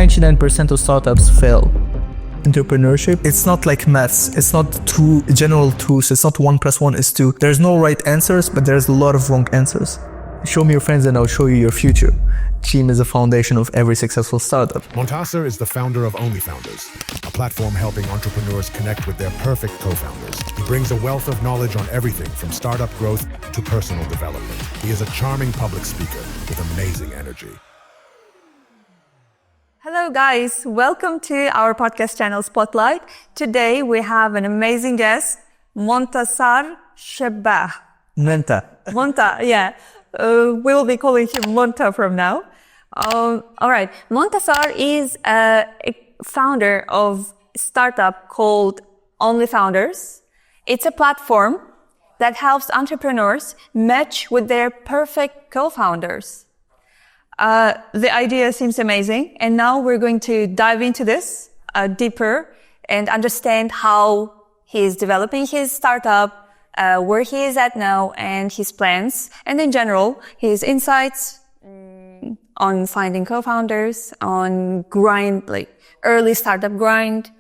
99% of startups fail. Entrepreneurship, it's not like maths. It's not true general truths. It's not 1 + 1 = 2. There's no right answers, but there's a lot of wrong answers. Show me your friends and I'll show you your future. Team is the foundation of every successful startup. Montasser is the founder of OnlyFounders, a platform helping entrepreneurs connect with their perfect co-founders. He brings a wealth of knowledge on everything from startup growth to personal development. He is a charming public speaker with amazing energy. Hello guys, welcome to our podcast channel Spotlight. Today we have an amazing guest, Montasser Chebbah. Monta, yeah. We will be calling him Monta from now. All right. Montasser is a founder of a startup called OnlyFounders. It's a platform that helps entrepreneurs match with their perfect co-founders. The idea seems amazing, and now we're going to dive into this deeper and understand how he's developing his startup, where he is at now, and his plans, and in general, his insights on finding co-founders, on grind, like early startup grind,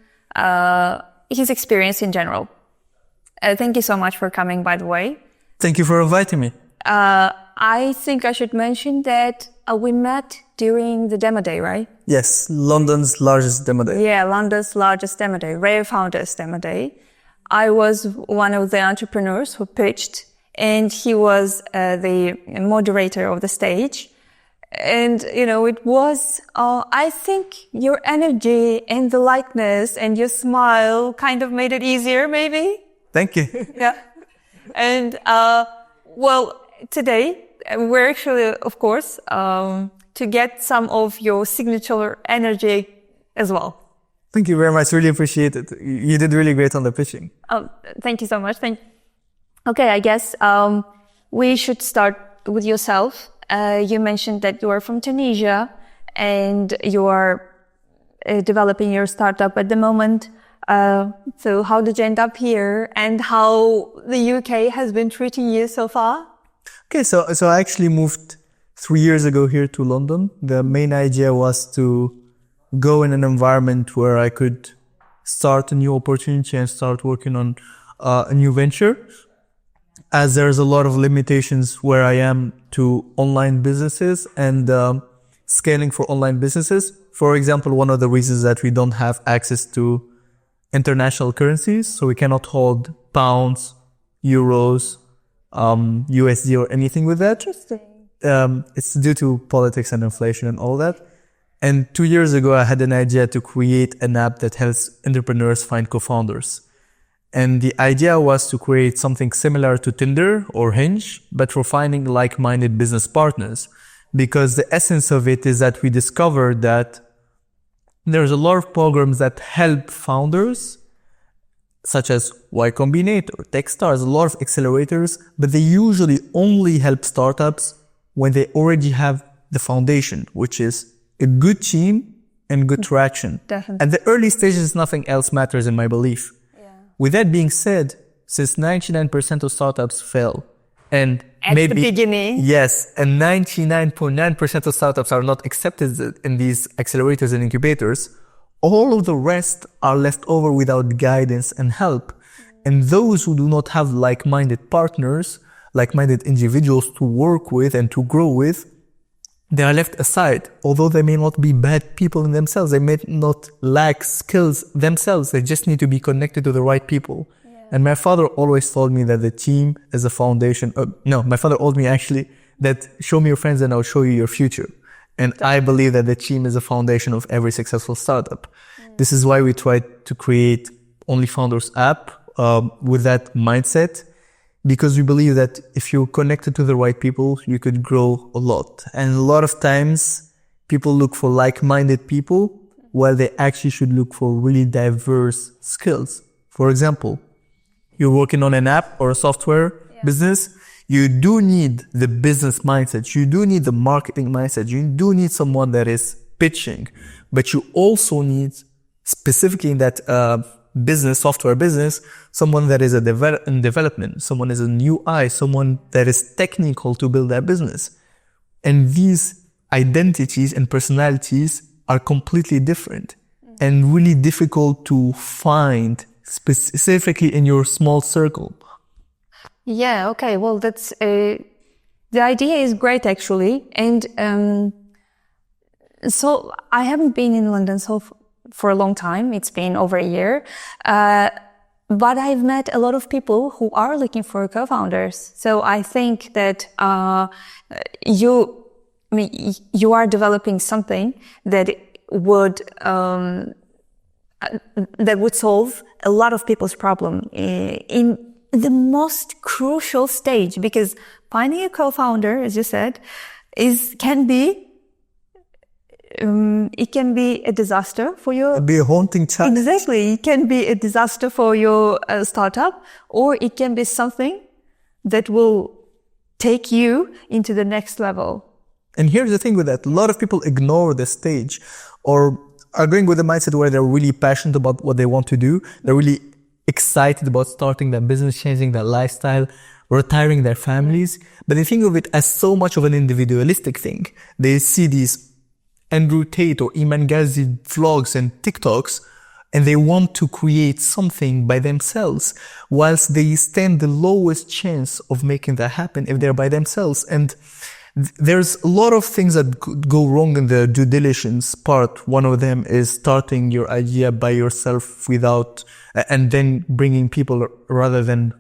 his experience in general. Thank you so much for coming, by the way. Thank you for inviting me. I think I should mention that we met during the demo day, right? Yes, London's largest demo day. Yeah, London's largest demo day, revolutionizing demo day. I was one of the entrepreneurs who pitched, and he was the moderator of the stage. And, you know, it was, I think your energy and the likeness and your smile kind of made it easier, maybe? Thank you. Yeah. And, well, today, we're actually, of course, to get some of your signature energy as well. Thank you very much. Really appreciate it. You did really great on the pitching. Thank you so much. Okay, I guess we should start with yourself. You mentioned that you are from Tunisia and you are developing your startup at the moment. So how did you end up here, and how the UK has been treating you so far? Okay, so I actually moved 3 years ago here to London. The main idea was to go in an environment where I could start a new opportunity and start working on a new venture, as there's a lot of limitations where I am to online businesses and scaling for online businesses. For example, one of the reasons that we don't have access to international currencies, so we cannot hold pounds, euros, USD or anything with that. Interesting. It's due to politics and inflation and all that. And 2 years ago, I had an idea to create an app that helps entrepreneurs find co-founders. And the idea was to create something similar to Tinder or Hinge, but for finding like-minded business partners. Because the essence of it is that we discovered that there's a lot of programs that help founders, such as Y Combinator, Techstars, a lot of accelerators, but they usually only help startups when they already have the foundation, which is a good team and good traction. Definitely. At the early stages, nothing else matters in my belief. Yeah. With that being said, since 99% of startups fail, and at the beginning. Yes, and 99.9% of startups are not accepted in these accelerators and incubators, all of the rest are left over without guidance and help. And those who do not have like-minded partners, like-minded individuals to work with and to grow with, they are left aside. Although they may not be bad people in themselves, they may not lack skills themselves, they just need to be connected to the right people. Yeah. And my father always told me that the team is a foundation. My father told me actually that show me your friends and I'll show you your future. And I believe that the team is a foundation of every successful startup. This is why we tried to create OnlyFounders app with that mindset, because we believe that if you're connected to the right people, you could grow a lot. And a lot of times people look for like-minded people while they actually should look for really diverse skills. For example, you're working on an app or a software business, you do need the business mindset. You do need the marketing mindset. You do need someone that is pitching, but you also need, specifically in that business, software business, someone that is in development, someone is a UI, someone that is technical to build that business. And these identities and personalities are completely different and really difficult to find specifically in your small circle. Yeah, okay. Well, that's the idea is great actually. And so I haven't been in London for a long time. It's been over a year. But I've met a lot of people who are looking for co-founders. So I think that you are developing something that would solve a lot of people's problem in the most crucial stage, because finding a co-founder, as you said, can be a disaster for your... It can be a haunting task. Exactly. It can be a disaster for your startup, or it can be something that will take you into the next level. And here's the thing with that. A lot of people ignore the stage or are going with a mindset where they're really passionate about what they want to do. They're really excited about starting their business, changing their lifestyle, retiring their families. But they think of it as so much of an individualistic thing. They see these Andrew Tate or Iman Ghazi vlogs and TikToks, and they want to create something by themselves, whilst they stand the lowest chance of making that happen if they're by themselves. And there's a lot of things that could go wrong in the due diligence part. One of them is starting your idea by yourself and then bringing people rather than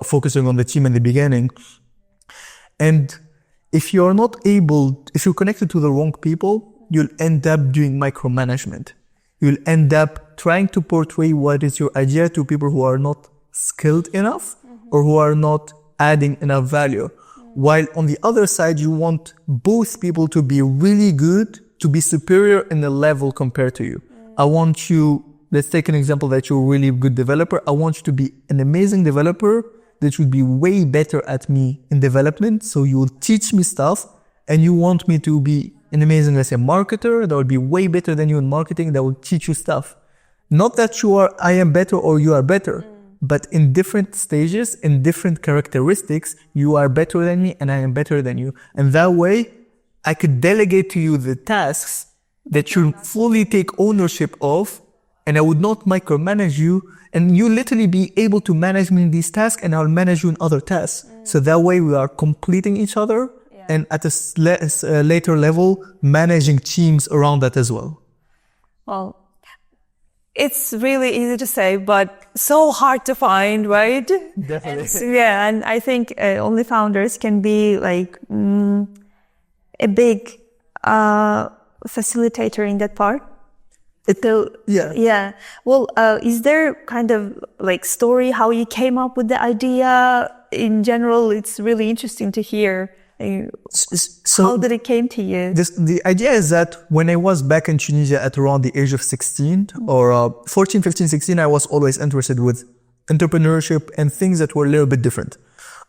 focusing on the team in the beginning. And if you're connected to the wrong people, you'll end up doing micromanagement. You'll end up trying to portray what is your idea to people who are not skilled enough or who are not adding enough value. While on the other side, you want both people to be really good, to be superior in a level compared to you. I want you, let's take an example that you're a really good developer. I want you to be an amazing developer that would be way better at me in development. So you will teach me stuff, and you want me to be an amazing, let's say, marketer that will be way better than you in marketing, that will teach you stuff. Not that I am better or you are better, but in different stages, in different characteristics, you are better than me and I am better than you. And that way, I could delegate to you the tasks that you fully take ownership of, and I would not micromanage you, and you literally be able to manage me in these tasks, and I'll manage you in other tasks. So that way we are completing each other, and at a later level, managing teams around that as well. Well, it's really easy to say, but so hard to find, right? Definitely. And I think OnlyFounders can be like a big facilitator in that part. Yeah. Well, is there kind of like story how you came up with the idea? In general, it's really interesting to hear. So how did it came to you? The idea is that when I was back in Tunisia at around the age of 16 or 14, 15, 16, I was always interested with entrepreneurship and things that were a little bit different.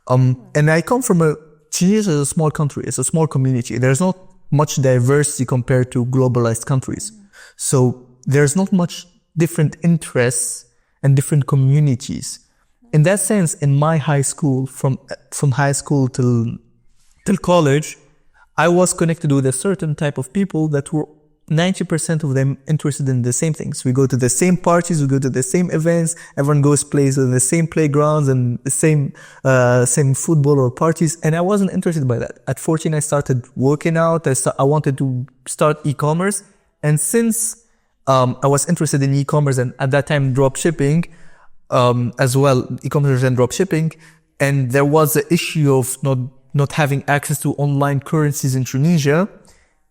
And I come from Tunisia is a small country. It's a small community. There's not much diversity compared to globalized countries. So there's not much different interests and different communities. In that sense, in my high school, from high school till college, I was connected with a certain type of people that were 90% of them interested in the same things. We go to the same parties, we go to the same events, everyone plays in the same playgrounds and the same football or parties. And I wasn't interested by that. At 14, I started working out. I wanted to start e-commerce. And since I was interested in e-commerce and at that time drop shipping as well, e-commerce and drop shipping, and there was the issue of not having access to online currencies in Tunisia,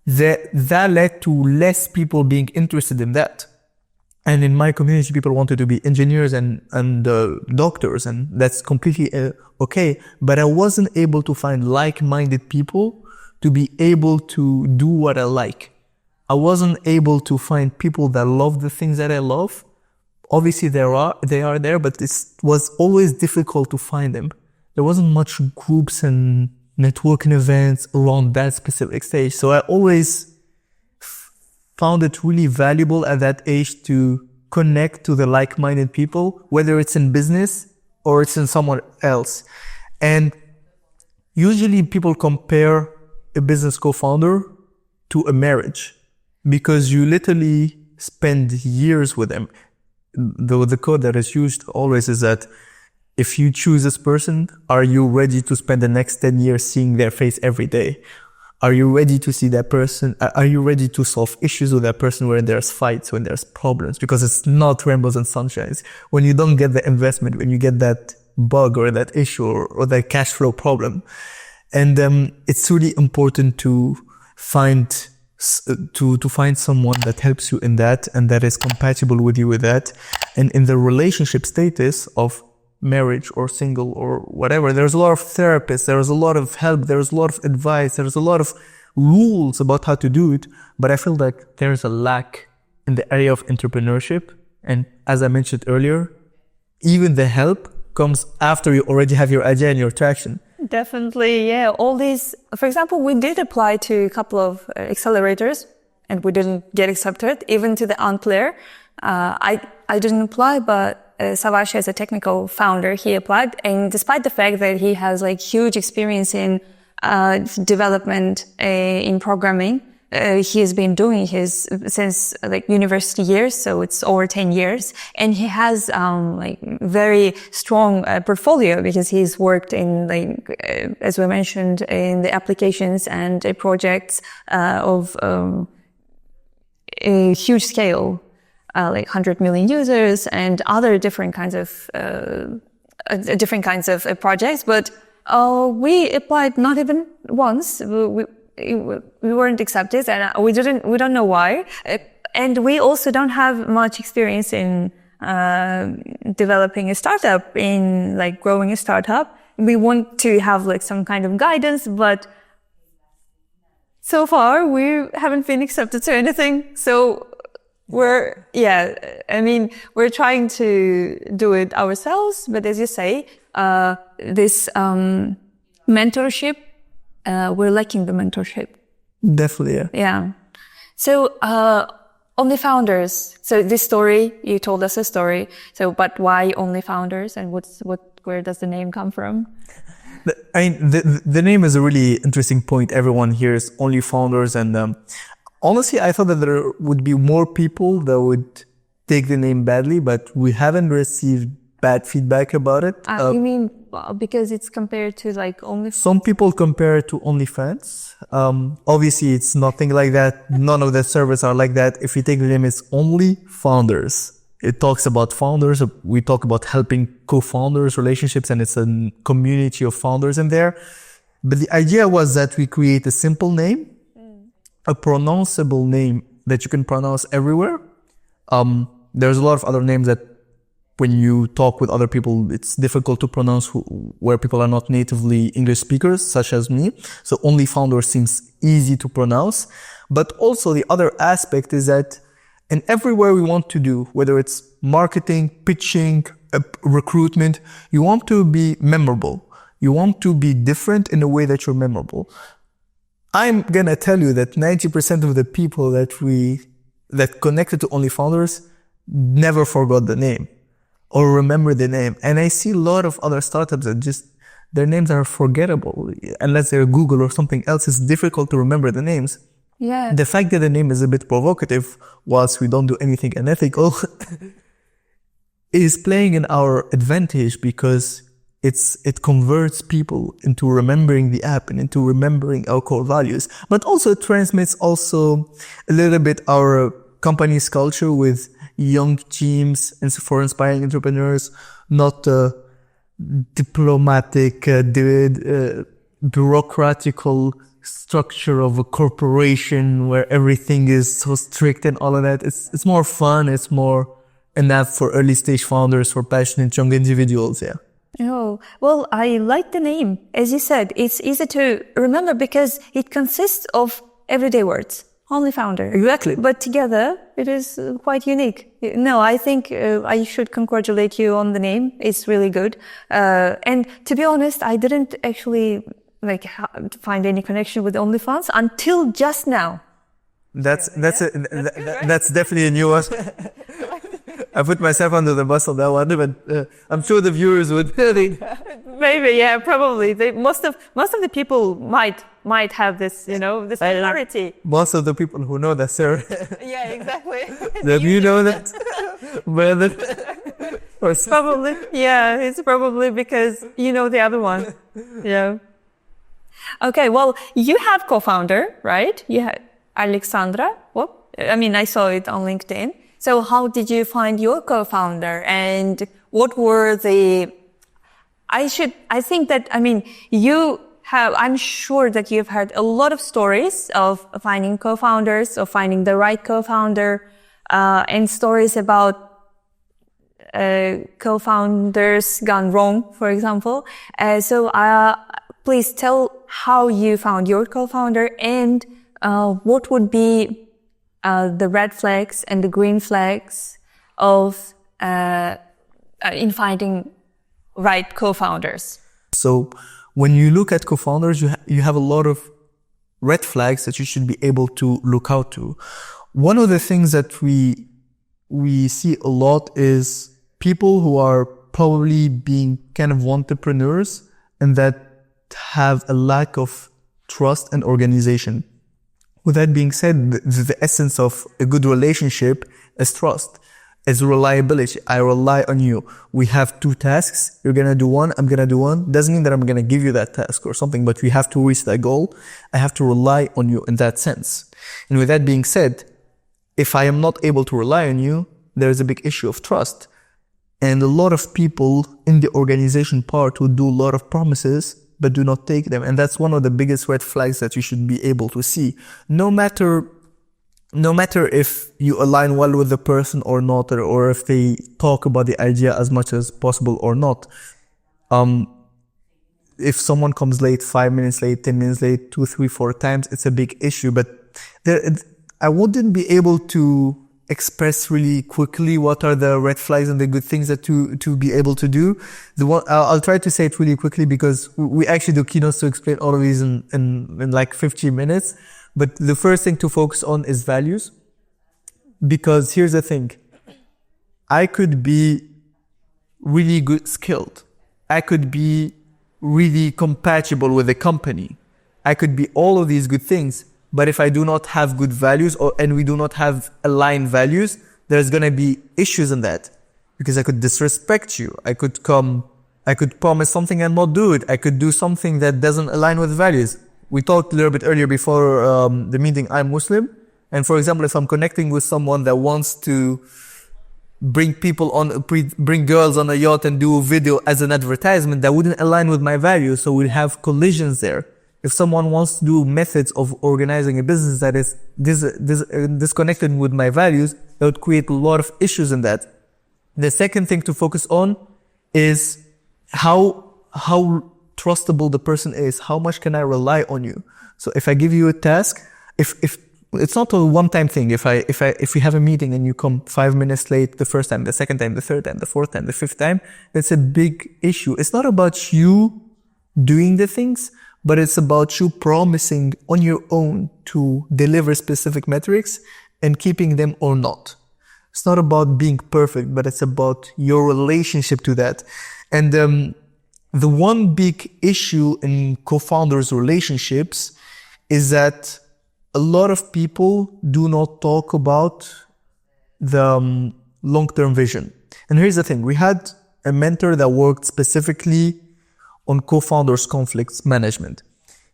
that led to less people being interested in that. And in my community, people wanted to be engineers and doctors, and that's completely okay. But I wasn't able to find like-minded people to be able to do what I like. I wasn't able to find people that love the things that I love. Obviously, they are there, but it was always difficult to find them. There wasn't much groups and networking events around that specific stage. So I always found it really valuable at that age to connect to the like-minded people, whether it's in business or it's in someone else. And usually people compare a business co-founder to a marriage, because you literally spend years with them. Though the code that is used always is that if you choose this person, are you ready to spend the next 10 years seeing their face every day? Are you ready to see that person? Are you ready to solve issues with that person when there's fights, when there's problems? Because it's not rainbows and sunshines. When you don't get the investment, when you get that bug or that issue or that cash flow problem. And it's really important to find someone that helps you in that and that is compatible with you with that. And in the relationship status of marriage or single or whatever, there's a lot of therapists, there's a lot of help, there's a lot of advice, there's a lot of rules about how to do it. But I feel like there's a lack in the area of entrepreneurship. And as I mentioned earlier, even the help comes after you already have your idea and your traction. Definitely, yeah. All these, for example, we did apply to a couple of accelerators and we didn't get accepted, even to the Unclear. I didn't apply, but Savaş, as a technical founder, he applied. And despite the fact that he has like huge experience in development, in programming, he has been doing his since like university years, so it's over 10 years, and he has like very strong portfolio because he's worked in like as we mentioned in the applications and projects of a huge scale, like 100 million users and other different kinds of projects. But we applied not even once. We weren't accepted, and we don't know why. And we also don't have much experience in developing a startup, in like growing a startup. We want to have like some kind of guidance, but so far we haven't been accepted to anything. So we're trying to do it ourselves. But as you say, this mentorship, we're lacking the mentorship. Definitely, yeah. Yeah. So, OnlyFounders. So this story, you told us a story. So, but why OnlyFounders, and where does the name come from? The name is a really interesting point. Everyone hears OnlyFounders, and honestly, I thought that there would be more people that would take the name badly, but we haven't received bad feedback about it. You mean because it's compared to like OnlyFans? Some people compare it to OnlyFans. Obviously, it's nothing like that. None of the servers are like that. If you take the name, it's OnlyFounders. It talks about founders. We talk about helping co-founders, relationships, and it's a community of founders in there. But the idea was that we create a simple name, a pronounceable name that you can pronounce everywhere. There's a lot of other names that when you talk with other people, it's difficult to pronounce where people are not natively English speakers, such as me. So OnlyFounders seems easy to pronounce. But also the other aspect is that in everywhere we want to do, whether it's marketing, pitching, recruitment, you want to be memorable. You want to be different in a way that you're memorable. I'm gonna tell you that 90% of the people that connected to OnlyFounders never forgot the name or remember the name. And I see a lot of other startups that just, their names are forgettable. Unless they're Google or something else, it's difficult to remember the names. Yeah. The fact that the name is a bit provocative, whilst we don't do anything unethical, is playing in our advantage because it converts people into remembering the app and into remembering our core values. But also it transmits also a little bit our company's culture with young teams and for inspiring entrepreneurs, not diplomatic, bureaucratical structure of a corporation where everything is so strict and all of that. It's more fun. It's more an app for early stage founders, for passionate young individuals. Yeah. Oh, well, I like the name. As you said, it's easy to remember because it consists of everyday words. OnlyFounder. Exactly. But together, it is quite unique. No, I think I should congratulate you on the name. It's really good. And to be honest, I didn't actually find any connection with OnlyFans until just now. That's definitely a new one. I put myself under the bus on that one, but I'm sure the viewers would. Maybe, yeah, probably. Most of the people might might have this, this priority. Most of the people who know that, sir. Yeah, exactly. Do you know that? Probably, yeah, it's probably because you know the other one. Yeah. Okay, well, you have co-founder, right? You have Alexandra. What? I mean, I saw it on LinkedIn. So how did you find your co-founder, and what were I'm sure that you've heard a lot of stories of finding co-founders, of finding the right co-founder, and stories about co-founders gone wrong, for example. So please tell how you found your co-founder, and what would be the red flags and the green flags of in finding right co-founders. So when you look at co-founders, you have a lot of red flags that you should be able to look out to. One of the things that we see a lot is people who are probably being kind of entrepreneurs and that have a lack of trust and organization. With that being said, the essence of a good relationship is trust, is reliability. I rely on you. We have 2 tasks. You're going to do one. I'm going to do one. Doesn't mean that I'm going to give you that task or something, but we have to reach that goal. I have to rely on you in that sense. And with that being said, if I am not able to rely on you, there is a big issue of trust. And a lot of people in the organization part will do a lot of promises, but do not take them. And that's one of the biggest red flags that you should be able to see. No matter if you align well with the person or not, or if they talk about the idea as much as possible or not. If someone comes late, 5 minutes late, 10 minutes late, 2, 3, 4 times, it's a big issue. But I wouldn't be able to express really quickly what are the red flags and the good things that to be able to do. I'll try to say it really quickly because we actually do keynotes to explain all of these in like 15 minutes. But the first thing to focus on is values. Because here's the thing. I could be really good skilled. I could be really compatible with the company. I could be all of these good things. But if I do not have good values and we do not have aligned values, there's going to be issues in that. Because I could disrespect you. I could promise something and not do it. I could do something that doesn't align with values. We talked a little bit earlier before the meeting, I'm Muslim. And for example, if I'm connecting with someone that wants to bring girls on a yacht and do a video as an advertisement, that wouldn't align with my values. So we'd have collisions there. If someone wants to do methods of organizing a business that is disconnected with my values, that would create a lot of issues in that. The second thing to focus on is how trustable the person is. How much can I rely on you? So if I give you a task, if it's not a one-time thing. If we have a meeting and you come 5 minutes late the first time, the second time, the third time, the fourth time, the fifth time, that's a big issue. It's not about you doing the things, but it's about you promising on your own to deliver specific metrics and keeping them or not. It's not about being perfect, but it's about your relationship to that. And the one big issue in co-founders' relationships is that a lot of people do not talk about the long-term vision. And here's the thing. We had a mentor that worked specifically on co-founders' conflicts management.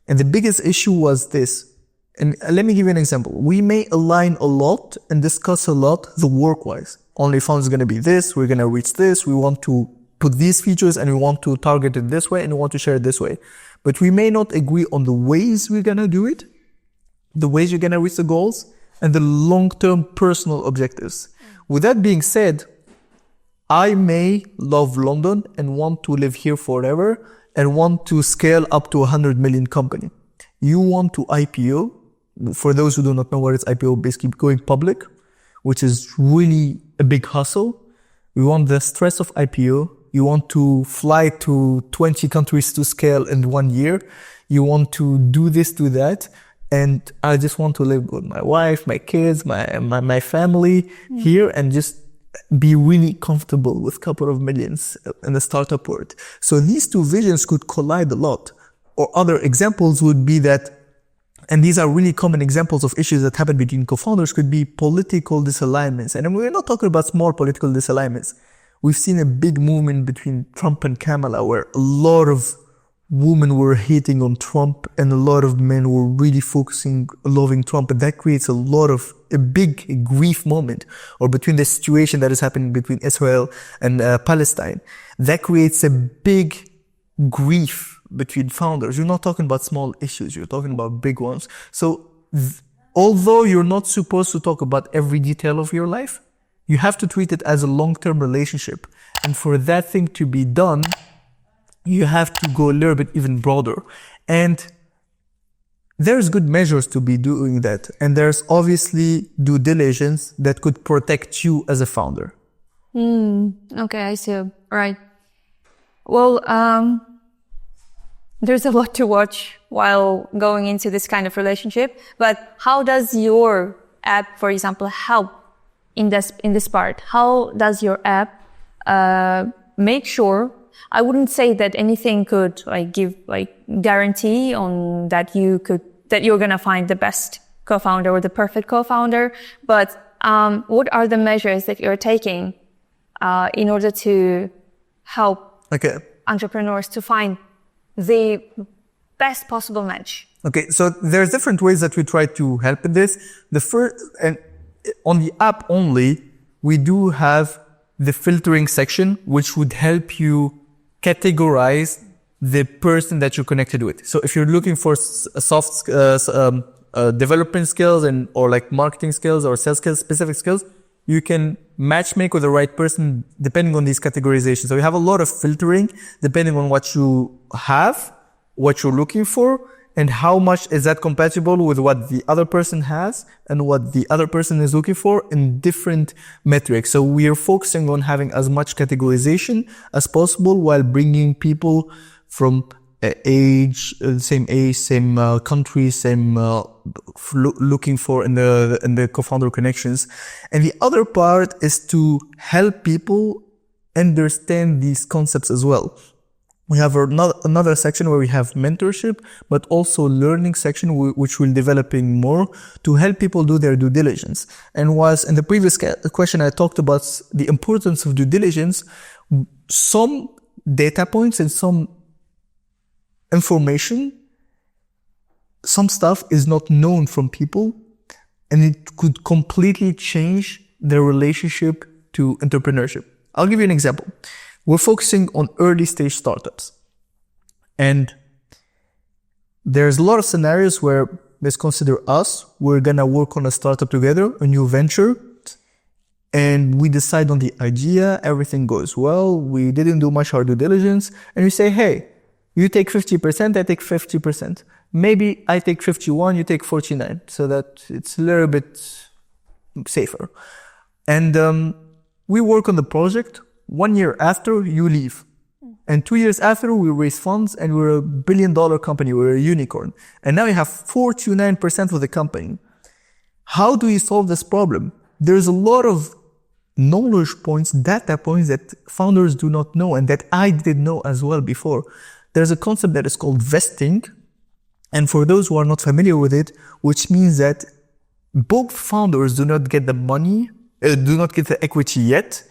And the biggest issue was this. And let me give you an example. We may align a lot and discuss a lot the work-wise. OnlyFounders is going to be this. We're going to reach this. We want to put these features and we want to target it this way and we want to share it this way. But we may not agree on the ways we're going to do it, the ways you're going to reach the goals, and the long-term personal objectives. With that being said, I may love London and want to live here forever and want to scale up to 100 million company. You want to IPO. For those who do not know what is IPO, basically going public, which is really a big hustle. We want the stress of IPO. You want to fly to 20 countries to scale in 1 year. You want to do this, do that. And I just want to live with my wife, my kids, my family here and just be really comfortable with a couple of millions in the startup world. So these two visions could collide a lot. Or other examples would be that and these are really common examples of issues that happen between co-founders, could be political disalignments. And we're not talking about small political disalignments. We've seen a big movement between Trump and Kamala where a lot of women were hating on Trump and a lot of men were really loving Trump. And that creates a big grief moment, or between the situation that is happening between Israel and Palestine. That creates a big grief between founders. You're not talking about small issues, you're talking about big ones. So although you're not supposed to talk about every detail of your life, you have to treat it as a long-term relationship. And for that thing to be done, you have to go a little bit even broader. And there's good measures to be doing that. And there's obviously due diligence that could protect you as a founder. Okay, I see. Right. Well, there's a lot to watch while going into this kind of relationship. But how does your app, for example, help in this part? How does your app make sure? I wouldn't say that anything could give guarantee on that you're gonna find the best co-founder or the perfect co-founder. But what are the measures that you're taking in order to help entrepreneurs to find the best possible match? Okay, so there's different ways that we try to help in this. The first, and on the app only, we do have the filtering section, which would help you categorize the person that you're connected with. So if you're looking for soft development skills or like marketing skills or sales skills, specific skills, you can matchmake with the right person depending on these categorizations. So you have a lot of filtering depending on what you have, what you're looking for, and how much is that compatible with what the other person has and what the other person is looking for in different metrics. So we are focusing on having as much categorization as possible while bringing people from same age, same country, same looking for in the co-founder connections. And the other part is to help people understand these concepts as well. We have another section where we have mentorship, but also learning section, which we're developing more to help people do their due diligence. And whilst in the previous question, I talked about the importance of due diligence, some data points and some information, some stuff is not known from people, and it could completely change their relationship to entrepreneurship. I'll give you an example. We're focusing on early stage startups. And there's a lot of scenarios where, let's consider us, we're gonna work on a startup together, a new venture, and we decide on the idea, everything goes well, we didn't do much hard due diligence, and we say, hey, you take 50%, I take 50%. Maybe I take 51, you take 49, so that it's a little bit safer. And we work on the project. 1 year after, you leave. And 2 years after, we raise funds and we're $1 billion company, we're a unicorn. And now you have 49% of the company. How do you solve this problem? There's a lot of knowledge points, data points that founders do not know and that I didn't know as well before. There's a concept that is called vesting. And for those who are not familiar with it, which means that both founders do not get the money, do not get the equity yet.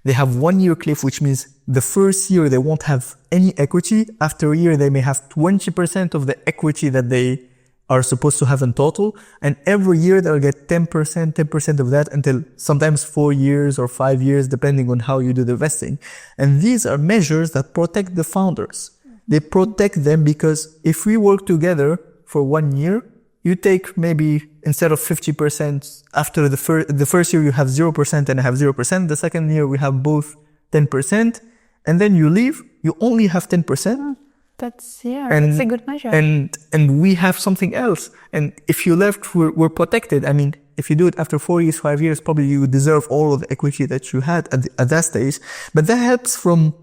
They have 1 year cliff, which means the first year they won't have any equity. After a year, they may have 20% of the equity that they are supposed to have in total. And every year they'll get 10% of that until sometimes 4 years or 5 years, depending on how you do the vesting. And these are measures that protect the founders. They protect them because if we work together for 1 year, you take maybe instead of 50% after the first year you have 0% and I have 0%. The second year we have both 10%, and then you leave, you only have 10%. That's a good measure. And we have something else. And if you left, we're protected. I mean, if you do it after 4 years, 5 years, probably you deserve all of the equity that you had at that stage. But that helps from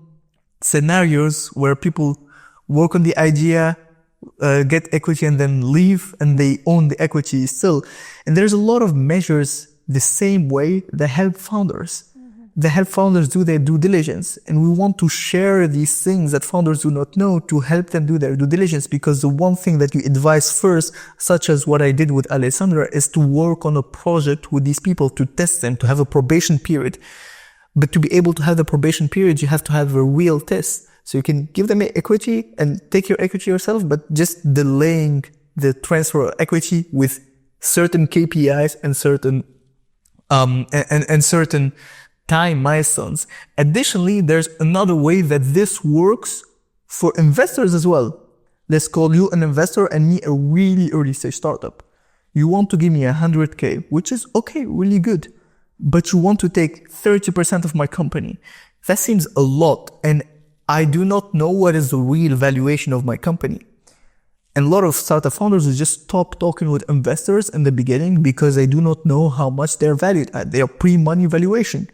scenarios where people work on the idea, get equity and then leave, and they own the equity still. And there's a lot of measures the same way that help founders. Mm-hmm. they help founders do their due diligence. And we want to share these things that founders do not know to help them do their due diligence, because the one thing that you advise first, such as what I did with Alessandra, is to work on a project with these people, to test them, to have a probation period. But to be able to have the probation period, you have to have a real test. So you can give them equity and take your equity yourself, but just delaying the transfer of equity with certain KPIs and certain certain time milestones. Additionally, there's another way that this works for investors as well. Let's call you an investor and me a really early stage startup. You want to give me 100K, which is okay, really good. But you want to take 30% of my company. That seems a lot. And I do not know what is the real valuation of my company. And a lot of startup founders will just stop talking with investors in the beginning because they do not know how much they're valued at. They are pre-money valuation.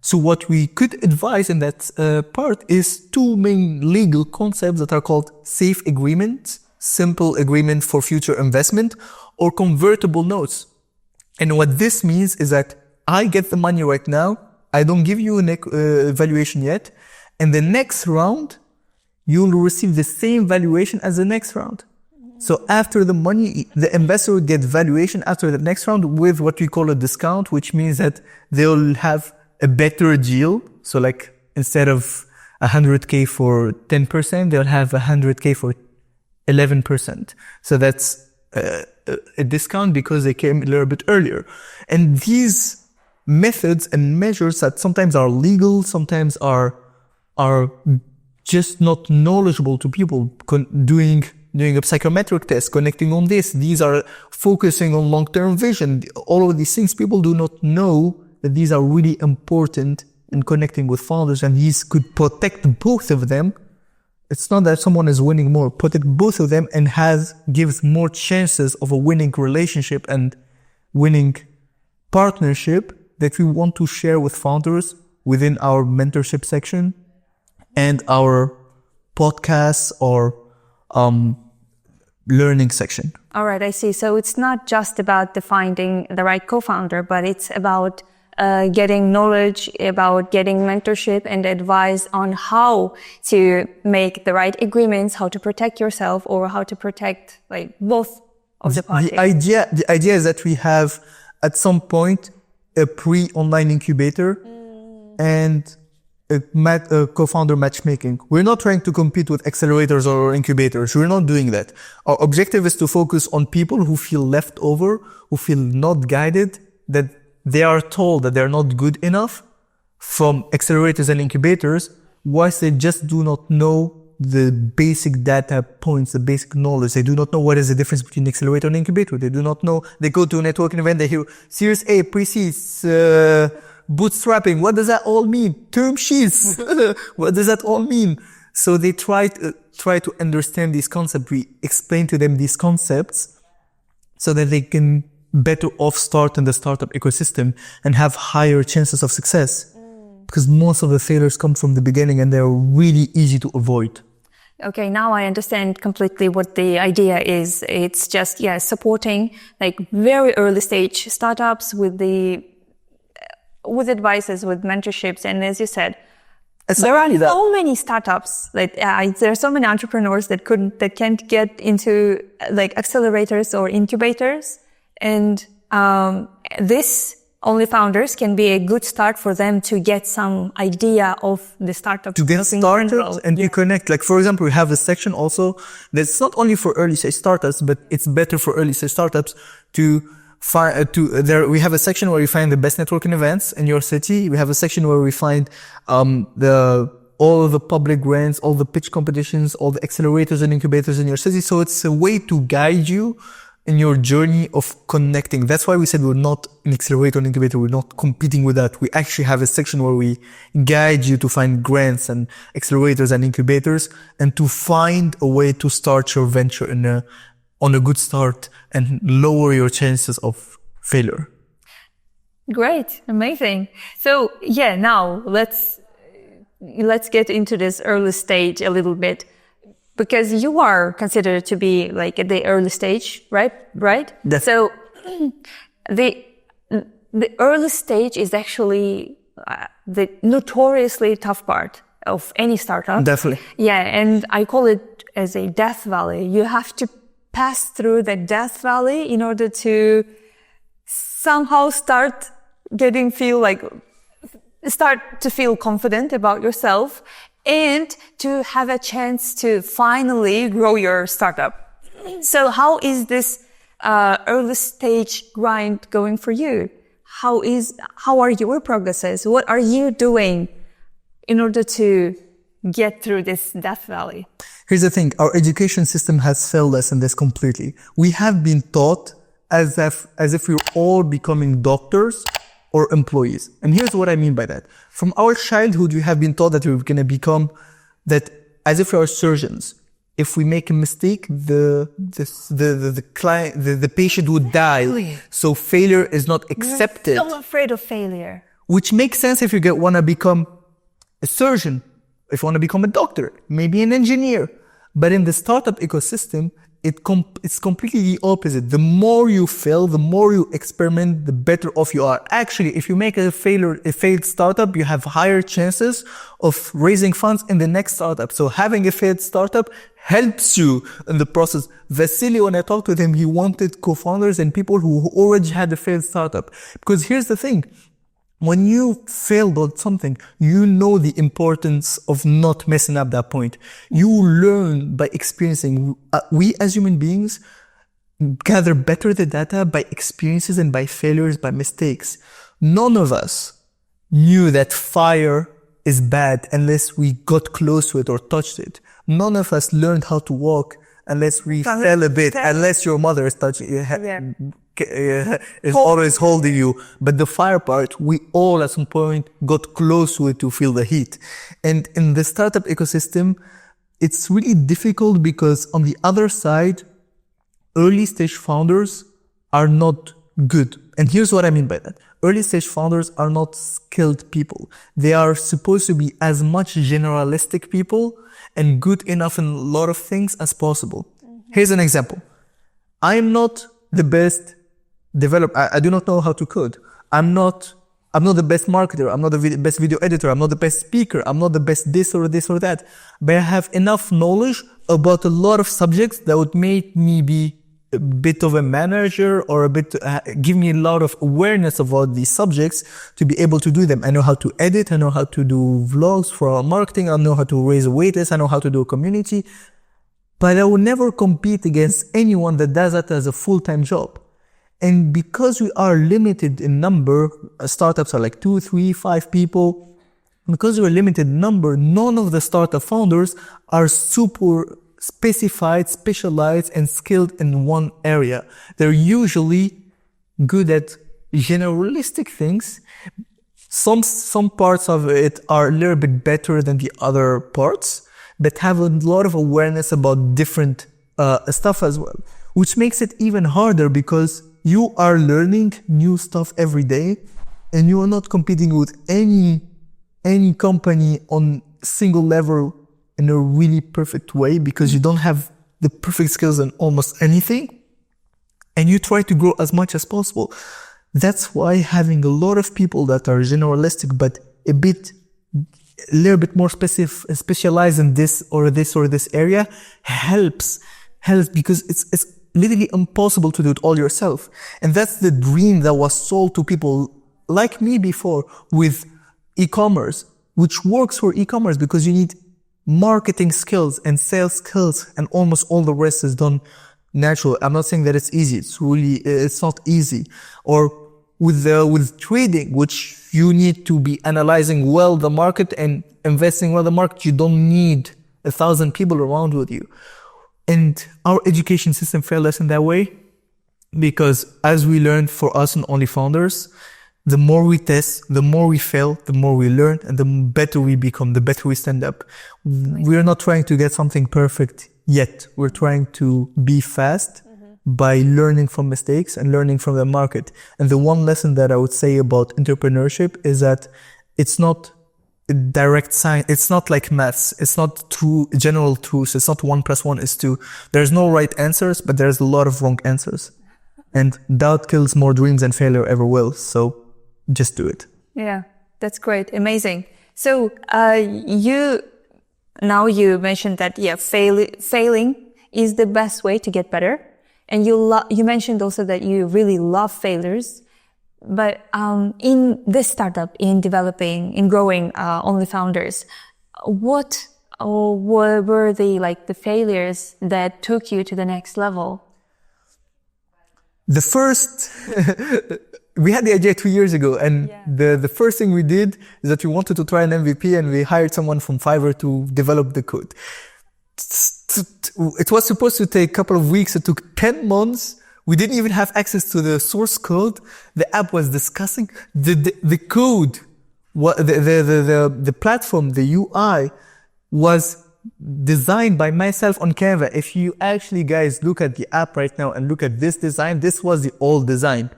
So what we could advise in that part is two main legal concepts that are called safe agreement, simple agreement for future investment, or convertible notes. And what this means is that I get the money right now. I don't give you a valuation yet. And the next round, you'll receive the same valuation as the next round. So after the money, the investor will get valuation after the next round with what we call a discount, which means that they'll have a better deal. So like instead of 100K for 10%, they'll have 100K for 11%. So that's a discount because they came a little bit earlier. And these methods and measures that sometimes are legal, sometimes are just not knowledgeable to people, doing a psychometric test, connecting on this. These are focusing on long-term vision. All of these things, people do not know that these are really important in connecting with founders, and these could protect both of them. It's not that someone is winning more, protect both of them and gives more chances of a winning relationship and winning partnership that we want to share with founders within our mentorship section and our podcasts or learning section. All right, I see. So it's not just about finding the right co-founder, but it's about getting knowledge, about getting mentorship and advice on how to make the right agreements, how to protect yourself, or how to protect like both of the parties. The idea is that we have at some point a pre-online incubator and a co-founder matchmaking. We're not trying to compete with accelerators or incubators. We're not doing that. Our objective is to focus on people who feel left over, who feel not guided, that they are told that they're not good enough from accelerators and incubators, whilst they just do not know the basic data points, the basic knowledge. They do not know what is the difference between accelerator and incubator. They do not know. They go to a networking event, they hear Series A, pre-seeds, bootstrapping. What does that all mean? Term sheets. What does that all mean? So they try to understand these concepts. We explain to them these concepts so that they can better off start in the startup ecosystem and have higher chances of success. Because most of the failures come from the beginning and they're really easy to avoid. Okay, now I understand completely what the idea is. It's just, supporting like very early stage startups with advices, with mentorships. And as you said, there are so many startups, like there are so many entrepreneurs that can't get into like accelerators or incubators. And this OnlyFounders can be a good start for them to get some idea of the startup. To get started and you connect. Like, for example, we have a section also that's not only for early stage startups, but it's better for early stage startups to find, we have a section where we find the best networking events in your city. We have a section where we find, all the public grants, all the pitch competitions, all the accelerators and incubators in your city. So it's a way to guide you in your journey of connecting. That's why we said we're not an accelerator and incubator. We're not competing with that. We actually have a section where we guide you to find grants and accelerators and incubators and to find a way to start your venture on a good start and lower your chances of failure. Great. Amazing. So now let's get into this early stage a little bit. Because you are considered to be like at the early stage, right? Yes. So the early stage is actually the notoriously tough part of any startup. Definitely. Yeah, and I call it as a death valley. You have to pass through the death valley in order to somehow start to feel confident about yourself and to have a chance to finally grow your startup. So how is this early stage grind going for you? How are your progresses? What are you doing in order to get through this death valley? Here's the thing. Our education system has failed us in this completely. We have been taught as if we're all becoming doctors or employees. And here's what I mean by that. From our childhood, we have been taught that we're going to become that as if we are surgeons. If we make a mistake, the patient would die. Really? So failure is not accepted. You're so afraid of failure. Which makes sense if you want to become a surgeon, if you want to become a doctor, maybe an engineer. But in the startup ecosystem, it's completely the opposite. The more you fail, the more you experiment, the better off you are. Actually, if you make a failed startup, you have higher chances of raising funds in the next startup. So having a failed startup helps you in the process. Vasily, when I talked with him, he wanted co-founders and people who already had a failed startup. Because here's the thing. When you failed on something, you know the importance of not messing up that point. You learn by experiencing. We as human beings gather better the data by experiences and by failures, by mistakes. None of us knew that fire is bad unless we got close to it or touched it. None of us learned how to walk unless we fell a bit, unless your mother is touching you. Is always holding you. But the fire part, we all at some point got close to it to feel the heat. And in the startup ecosystem, it's really difficult because on the other side, early stage founders are not good. And here's what I mean by that. Early stage founders are not skilled people. They are supposed to be as much generalistic people and good enough in a lot of things as possible. Mm-hmm. Here's an example. I'm not the best developer. I do not know how to code. I'm not the best marketer. I'm not the best video editor. I'm not the best speaker. I'm not the best this or this or that. But I have enough knowledge about a lot of subjects that would make me be a bit of a manager or give me a lot of awareness about these subjects to be able to do them. I know how to edit. I know how to do vlogs for marketing. I know how to raise a waitlist. I know how to do a community. But I will never compete against anyone that does that as a full-time job. And because we are limited in number, startups are like 2, 3, 5 people. Because we're limited in number, none of the startup founders are super specialized and skilled in one area. They're usually good at generalistic things. Some parts of it are a little bit better than the other parts, but have a lot of awareness about different stuff as well, which makes it even harder because you are learning new stuff every day and you are not competing with any company on single level in a really perfect way because you don't have the perfect skills in almost anything and you try to grow as much as possible. That's why having a lot of people that are generalistic but a little bit more specialized in this or this area helps because it's literally impossible to do it all yourself. And that's the dream that was sold to people like me before with e-commerce, which works for e-commerce because you need marketing skills and sales skills and almost all the rest is done naturally. I'm not saying that it's easy. It's not easy. Or with trading, which you need to be analyzing well the market and investing well the market. You don't need 1,000 people around with you. And our education system failed us in that way because as we learned for us in OnlyFounders, the more we test, the more we fail, the more we learn, and the better we become, the better we stand up. We're not trying to get something perfect yet. We're trying to be fast by learning from mistakes and learning from the market. And the one lesson that I would say about entrepreneurship is that it's not direct science. It's not like maths. It's not true, general truths. It's not 1 + 1 = 2. There's no right answers, but there's a lot of wrong answers. And doubt kills more dreams than failure ever will. So just do it. Yeah, That's great. Amazing. So, you mentioned that, failing is the best way to get better. And you mentioned also that you really love failures. But, in this startup, in developing, in growing, OnlyFounders, what were the failures that took you to the next level? The first, we had the idea 2 years ago, and the first thing we did is that we wanted to try an MVP, and we hired someone from Fiverr to develop the code. It was supposed to take a couple of weeks. It took 10 months. We didn't even have access to the source code. The app was disgusting. The code, the platform, the UI was designed by myself on Canva. If you actually guys look at the app right now and look at this design, this was the old design.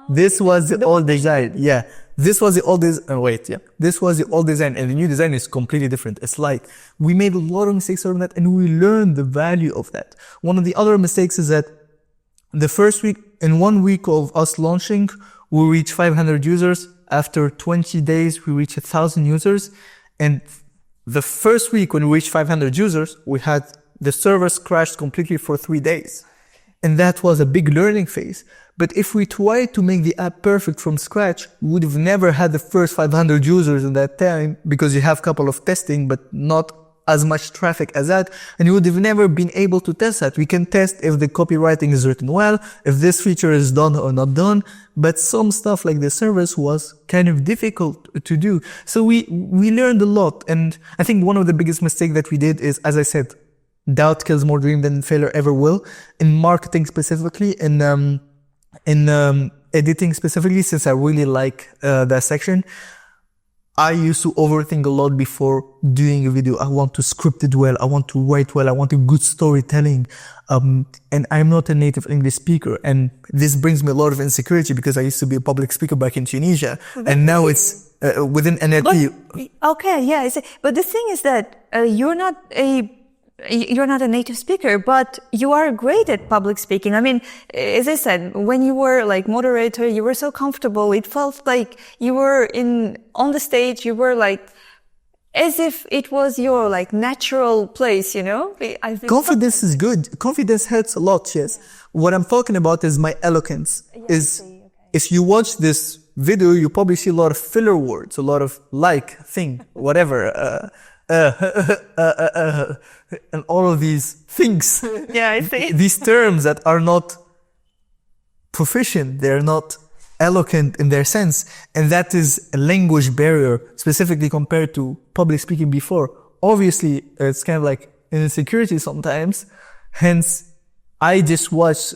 This was the old design. Yeah. This was the old design. This was the old design, and the new design is completely different. It's like we made a lot of mistakes on that, and we learned the value of that. One of the other mistakes is that the first week, in 1 week of us launching, we reached 500 users. After 20 days, we reached 1,000 users. And the first week when we reached 500 users, we had the servers crashed completely for 3 days. And that was a big learning phase. But if we tried to make the app perfect from scratch, we would have never had the first 500 users in that time, because you have a couple of testing, but not as much traffic as that. And you would have never been able to test that. We can test if the copywriting is written well, if this feature is done or not done. But some stuff like the service was kind of difficult to do. So we learned a lot. And I think one of the biggest mistakes that we did is, as I said, doubt kills more dream than failure ever will. In marketing specifically, in editing specifically, since I really like that section, I used to overthink a lot before doing a video. I want to script it well. I want to write well. I want a good storytelling. And I'm not a native English speaker. And this brings me a lot of insecurity, because I used to be a public speaker back in Tunisia. And now it's within NLP. But the thing is that you're not a native speaker, but you are great at public speaking. I mean, as I said, when you were like moderator, you were so comfortable. It felt like you were on the stage, you were like, as if it was your like natural place, you know? Confidence is good. Confidence helps a lot, yes. What I'm talking about is my eloquence. If you watch this video, you probably see a lot of filler words, a lot of whatever, and all of these things. Yeah, I see. These terms that are not proficient, they're not eloquent in their sense. And that is a language barrier, specifically compared to public speaking before. Obviously, it's kind of like an insecurity sometimes. Hence, I just watched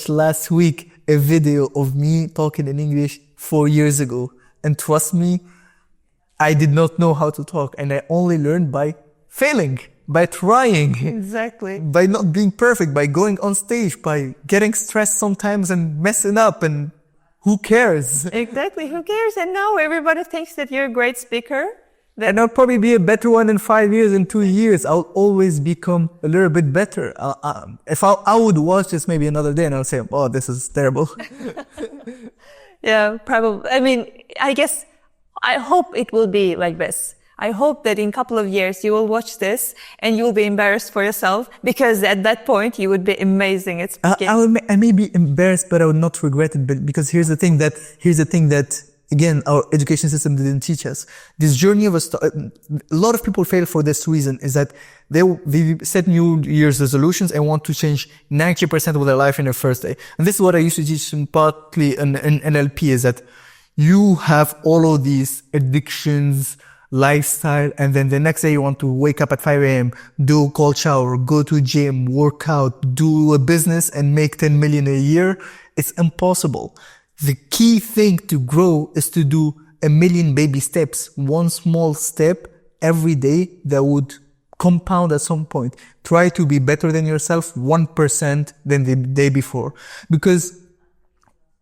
last week a video of me talking in English 4 years ago. And trust me, I did not know how to talk, and I only learned by failing, by trying. Exactly. By not being perfect, by going on stage, by getting stressed sometimes and messing up, and who cares? Exactly, who cares? And now everybody thinks that you're a great speaker. And I'll probably be a better one in 5 years, in 2 years. I'll always become a little bit better. If I would watch this maybe another day and I'll say, oh, this is terrible. Yeah, probably. I mean, I hope it will be like this. I hope that in a couple of years you will watch this and you'll be embarrassed for yourself, because at that point you would be amazing at speaking. I may be embarrassed, but I would not regret it. But because here's the thing that again, our education system didn't teach us. This journey of a lot of people fail for this reason, is that they set New Year's resolutions and want to change 90% of their life in their first day. And this is what I used to teach partly in NLP, is that you have all of these addictions, lifestyle, and then the next day you want to wake up at 5 a.m., do a cold shower, go to gym, work out, do a business and make 10 million a year. It's impossible. The key thing to grow is to do 1 million baby steps, one small step every day that would compound at some point. Try to be better than yourself 1% than the day before, because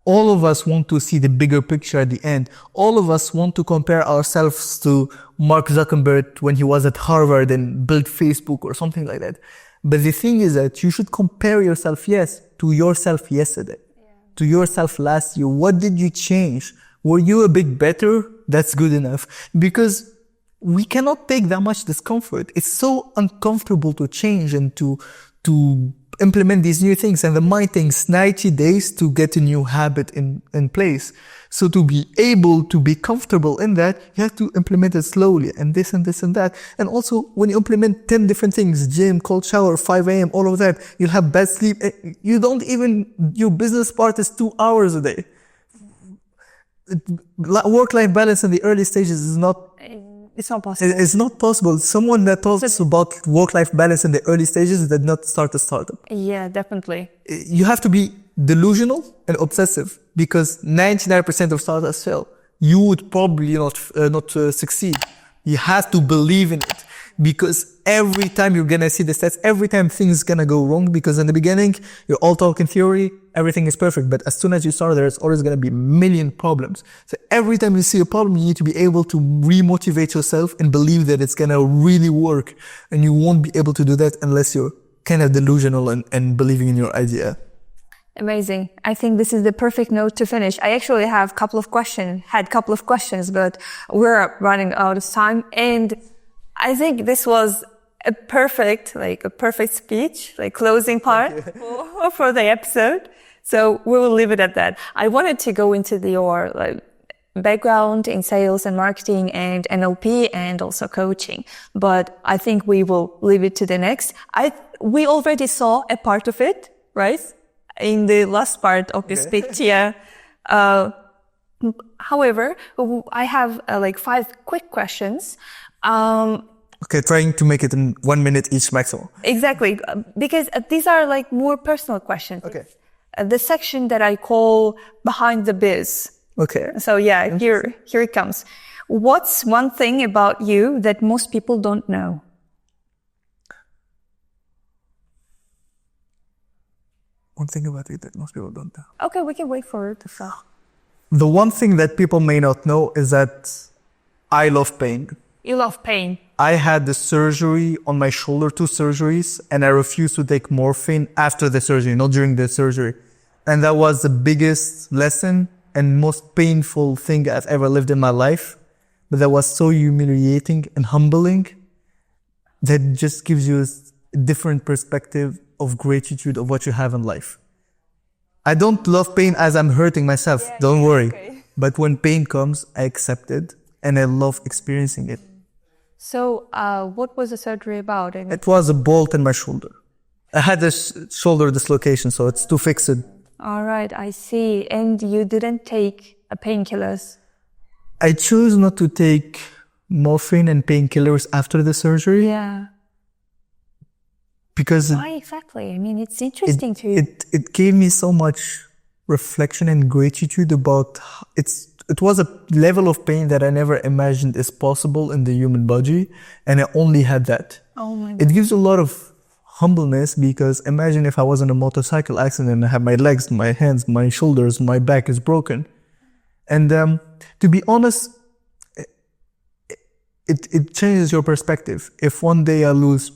all of us want to see the bigger picture at the end. All of us want to compare ourselves to Mark Zuckerberg when he was at Harvard and built Facebook or something like that. But the thing is that you should compare yourself, to yourself yesterday, to yourself last year. What did you change? Were you a bit better? That's good enough. Because we cannot take that much discomfort. It's so uncomfortable to change and to implement these new things. And the mind takes 90 days to get a new habit in place. So to be able to be comfortable in that, you have to implement it slowly and this and this and that. And also when you implement 10 different things, gym, cold shower, 5 a.m., all of that, you'll have bad sleep. Your business part is 2 hours a day. Work-life balance in the early stages is not... It's not possible. It's not possible. Someone that talks about work-life balance in the early stages did not start a startup. Yeah, definitely. You have to be delusional and obsessive because 99% of startups fail. You would probably not succeed. You have to believe in it because every time you're gonna see the stats, every time things gonna go wrong because in the beginning, you're all talking theory, everything is perfect. But as soon as you start, there's always gonna be a million problems. So every time you see a problem, you need to be able to remotivate yourself and believe that it's gonna really work. And you won't be able to do that unless you're kind of delusional and believing in your idea. Amazing. I think this is the perfect note to finish. I actually had a couple of questions, but we're running out of time. And I think this was a perfect speech, closing part for the episode. So we will leave it at that. I wanted to go into your background in sales and marketing and NLP and also coaching, but I think we will leave it to the next. We already saw a part of it, right? In the last part of the speech, yeah. However, I have 5 quick questions. Okay, trying to make it in 1 minute each maximum. Exactly, because these are more personal questions. Okay. The section that I call Behind the Biz. Okay. So yeah, here it comes. What's one thing about you that most people don't know? One thing about it that most people don't know. Okay, we can wait for it to start. The one thing that people may not know is that I love pain. You love pain. I had the surgery on my shoulder, 2 surgeries, and I refused to take morphine after the surgery, not during the surgery. And that was the biggest lesson and most painful thing I've ever lived in my life. But that was so humiliating and humbling that just gives you a different perspective of gratitude of what you have in life. I don't love pain as I'm hurting myself, don't worry. Okay. But when pain comes, I accept it and I love experiencing it. So, what was the surgery about? It was a bolt in my shoulder. I had a shoulder dislocation, so it's to fix it. All right, I see. And you didn't take painkillers? I chose not to take morphine and painkillers after the surgery. Yeah. Because why exactly? I mean, it's interesting it gave me so much reflection and gratitude about it was a level of pain that I never imagined is possible in the human body, and I only had that. Oh my God. It gives a lot of humbleness because imagine if I was in a motorcycle accident and I have my legs, my hands, my shoulders, my back is broken. And to be honest, it changes your perspective. If one day I lose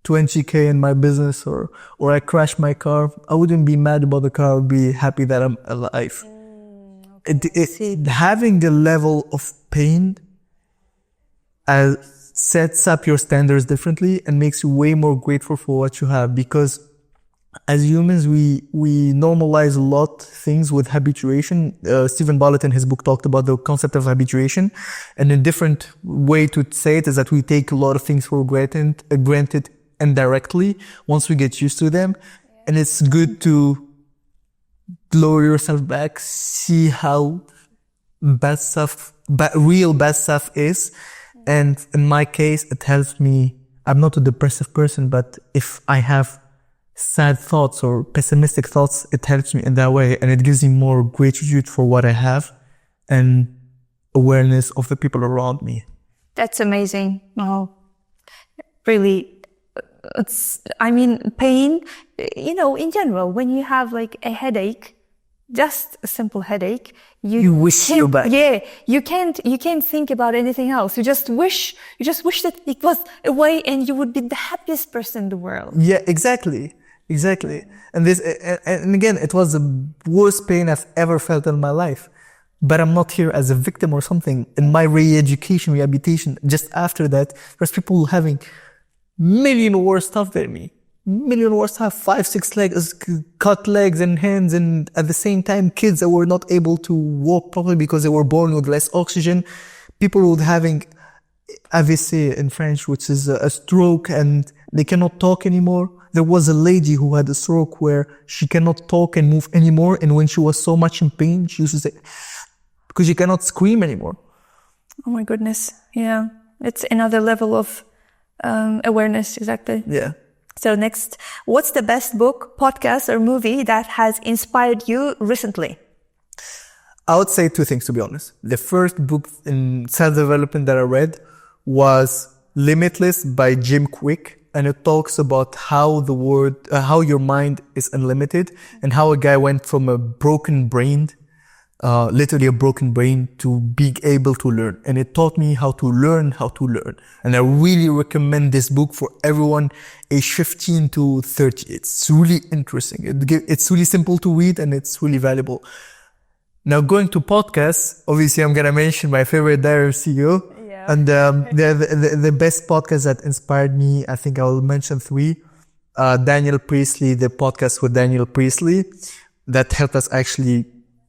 20K in my business or I crash my car, I wouldn't be mad about the car. I would be happy that I'm alive. Having the level of pain sets up your standards differently and makes you way more grateful for what you have, because as humans, we normalize a lot things with habituation. Stephen Bartlett in his book talked about the concept of habituation, and a different way to say it is that we take a lot of things for granted indirectly once we get used to them. And it's good to lower yourself back, see how real bad stuff is. And in my case, it helps me. I'm not a depressive person, but if I have sad thoughts or pessimistic thoughts, it helps me in that way. And it gives me more gratitude for what I have and awareness of the people around me. That's amazing. Oh, really. Pain, in general, when you have a headache, just a simple headache, you wish you're back. Yeah, you can't think about anything else. You just wish that it was away and you would be the happiest person in the world. Yeah, exactly. And again, it was the worst pain I've ever felt in my life. but I'm not here as a victim or something. In my re-education, rehabilitation, just after that, there's people having million worse stuff than me. Million worse stuff, 5-6 legs, cut legs and hands, and at the same time, kids that were not able to walk properly because they were born with less oxygen. People with having AVC in French, which is a stroke, and they cannot talk anymore. There was a lady who had a stroke where she cannot talk and move anymore, and when she was so much in pain, she used to say, because she cannot scream anymore. Oh my goodness. Yeah. It's another level of awareness. Exactly. Yeah. So next, what's the best book, podcast, or movie that has inspired you recently? I would say two things, to be honest. The first book in self-development that I read was Limitless by Jim Quick. And it talks about how how your mind is unlimited, and how a guy went from a broken brain, literally a broken brain, to being able to learn. And it taught me how to learn. And I really recommend this book for everyone age 15 to 30. It's really interesting. It's really simple to read, and it's really valuable. Now, going to podcasts, obviously I'm going to mention my favorite Diary CEO. And the best podcast that inspired me, I think I'll mention 3. Daniel Priestley, the podcast with Daniel Priestley, that helped us actually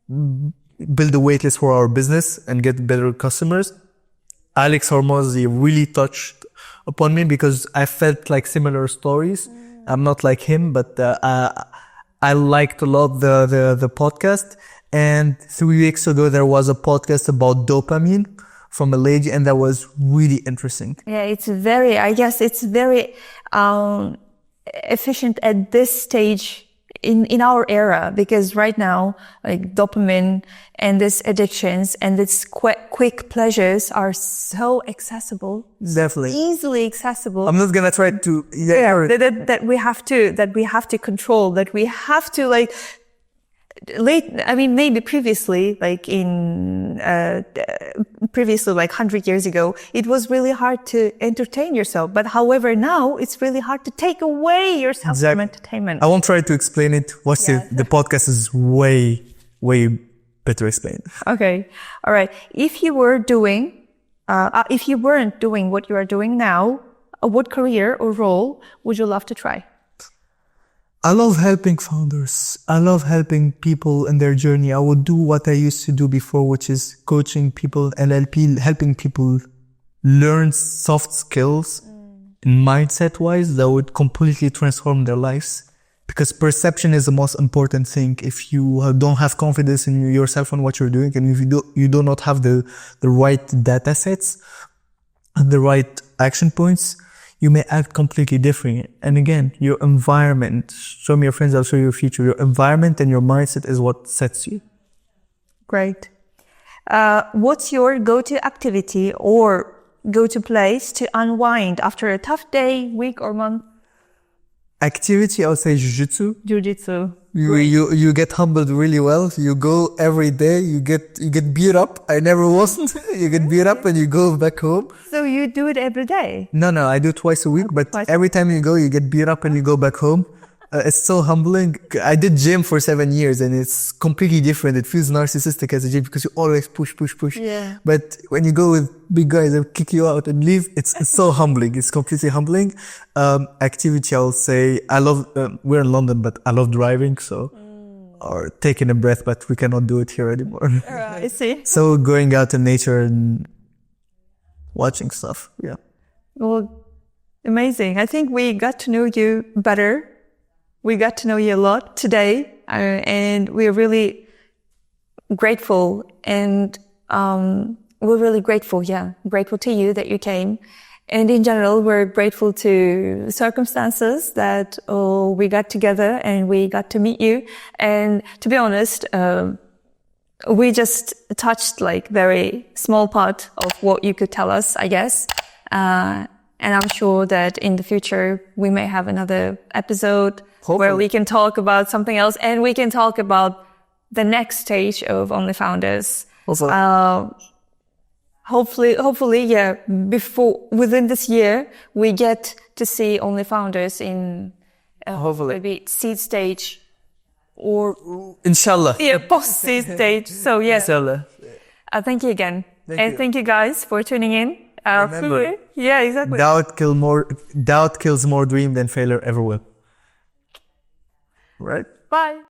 build a waitlist for our business and get better customers. Alex Hormozi really touched upon me because I felt like similar stories. I'm not like him, but I liked a lot the podcast. And 3 weeks ago, there was a podcast about dopamine from a lady, and that was really interesting. Yeah, it's very efficient at this stage in our era, because right now, like dopamine and these addictions and these quick pleasures are so accessible. Definitely. Easily accessible. I'm not gonna try to... that we have to control, that we have to like... maybe previously, like 100 years ago, it was really hard to entertain yourself. But however, now it's really hard to take away yourself from entertainment. I won't try to explain it. The podcast is way, way better explained. Okay. All right. If you weren't doing what you are doing now, what career or role would you love to try? I love helping founders. I love helping people in their journey. I would do what I used to do before, which is coaching people, NLP, helping people learn soft skills and mindset-wise that would completely transform their lives. Because perception is the most important thing. If you don't have confidence in yourself and what you're doing, and if you do not have the right data sets and the right action points, you may act completely different. And again, your environment, show me your friends, I'll show you your future. Your environment and your mindset is what sets you. Great. What's your go-to activity or go-to place to unwind after a tough day, week, or month? Activity, I would say jiu-jitsu. Jiu-jitsu. You get humbled really well. You go every day. You get beat up. I never wasn't. You get beat up and you go back home. So you do it every day? No, I do it twice a week. But every time you go, you get beat up and you go back home. It's so humbling. I did gym for 7 years and it's completely different. It feels narcissistic as a gym because you always push. Yeah. But when you go with big guys, they'll kick you out and leave. It's so humbling. It's completely humbling. Activity, I'll say, I love, we're in London, but I love driving. So, or taking a breath, but we cannot do it here anymore. I see. So going out in nature and watching stuff. Yeah. Well, amazing. I think we got to know you better. We got to know you a lot today, and we're really grateful. And we're really grateful, grateful to you that you came. And in general, we're grateful to circumstances that we got together and we got to meet you. And to be honest, we just touched like very small part of what you could tell us, I guess. And I'm sure that in the future, we may have another episode where we can talk about something else, and we can talk about the next stage of OnlyFounders. Hopefully, within this year, we get to see OnlyFounders in maybe seed stage or Inshallah. post seed stage. So yes. Inshallah. Thank you again. Thank And you. thank you guys for tuning in. Remember, yeah, exactly. doubt kills more dream than failure ever will. Right? Bye.